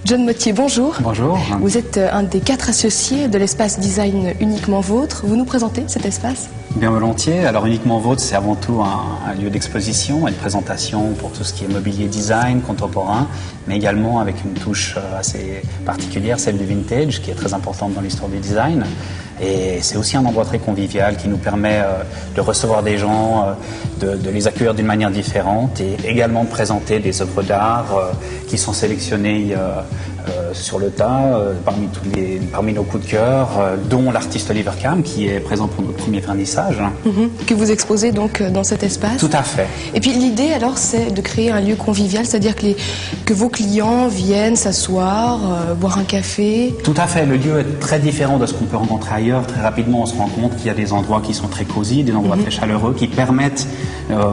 John Mottier, bonjour. Bonjour. Vous êtes un des 4 associés de l'espace design Uniquement Vôtre. Vous nous présentez cet espace? Bien volontiers. Alors Uniquement Vôtre, c'est avant tout un lieu d'exposition et de présentation pour tout ce qui est mobilier design contemporain, mais également avec une touche assez particulière, celle du vintage, qui est très importante dans l'histoire du design. Et c'est aussi un endroit très convivial qui nous permet de recevoir des gens, de les accueillir d'une manière différente et également de présenter des œuvres d'art qui sont sélectionnées sur le tas parmi nos coups de cœur, dont l'artiste Oliver Kahn qui est présent pour notre premier vernissage. Que vous exposez donc dans cet espace. Tout à fait. Et puis l'idée alors c'est de créer un lieu convivial, c'est-à-dire que vos clients viennent s'asseoir, boire un café. Tout à fait, le lieu est très différent de ce qu'on peut rencontrer ailleurs. Très rapidement on se rend compte qu'il y a des endroits qui sont très cosy, des endroits très chaleureux qui permettent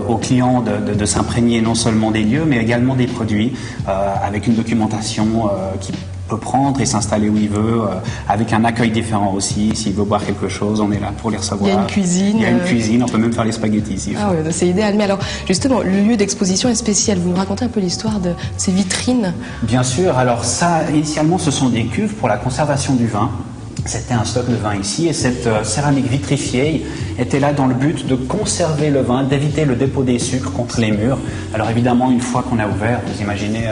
aux clients de s'imprégner non seulement des lieux mais également des produits avec une documentation qui peut prendre et s'installer où il veut, avec un accueil différent aussi. S'il veut boire quelque chose, on est là pour les recevoir. Il y a une cuisine. Il y a une cuisine, on peut même faire les spaghettis ici. Ah oui, c'est idéal. Mais alors, justement, le lieu d'exposition est spécial. Vous nous racontez un peu l'histoire de ces vitrines? Bien sûr. Alors ça, initialement, ce sont des cuves pour la conservation du vin. C'était un stock de vin ici et cette céramique vitrifiée était là dans le but de conserver le vin, d'éviter le dépôt des sucres contre les murs. Alors évidemment, une fois qu'on a ouvert, vous imaginez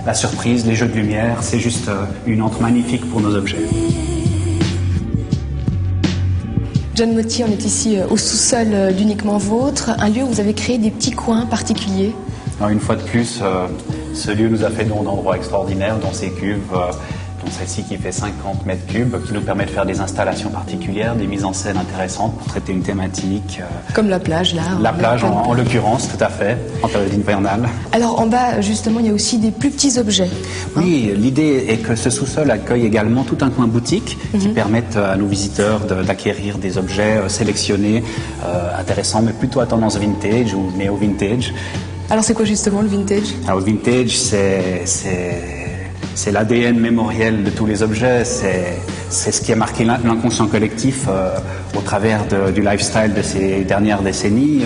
la surprise, les jeux de lumière, c'est juste une entre magnifique pour nos objets. John Mottier, on est ici au sous-sol d'Uniquement Vôtre, un lieu où vous avez créé des petits coins particuliers. Alors une fois de plus, ce lieu nous a fait don d'endroits extraordinaires dans ces cuves. Dont celle-ci qui fait 50 mètres cubes, qui nous permet de faire des installations particulières, des mises en scène intéressantes pour traiter une thématique. Comme la plage, là. La plage, en l'occurrence, tout à fait, en période hivernale. Alors en bas, justement, il y a aussi des plus petits objets. Oui, l'idée est que ce sous-sol accueille également tout un coin boutique qui permettent à nos visiteurs d'acquérir des objets sélectionnés, intéressants, mais plutôt à tendance vintage ou néo-vintage. Alors c'est quoi justement le vintage? Alors le vintage, c'est l'ADN mémoriel de tous les objets, c'est ce qui a marqué l'inconscient collectif au travers du lifestyle de ces dernières décennies,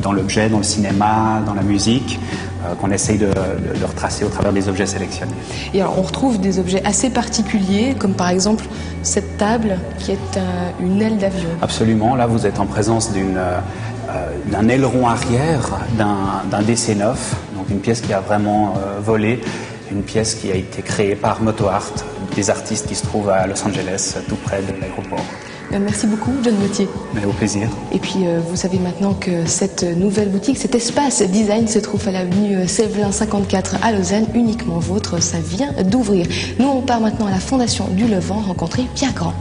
dans l'objet, dans le cinéma, dans la musique, qu'on essaye de retracer au travers des objets sélectionnés. Et alors on retrouve des objets assez particuliers, comme par exemple cette table qui est une aile d'avion. Absolument, là vous êtes en présence d'un aileron arrière, d'un DC-9, donc une pièce qui a vraiment volé. Une pièce qui a été créée par Moto Art, des artistes qui se trouvent à Los Angeles, tout près de l'aéroport. Merci beaucoup, John Mottier. Mais au plaisir. Et puis, vous savez maintenant que cette nouvelle boutique, cet espace design se trouve à l'avenue Sévelin 54 à Lausanne, Uniquement Vôtre, ça vient d'ouvrir. Nous, on part maintenant à la Fondation du Levant rencontrer Pierre Grand.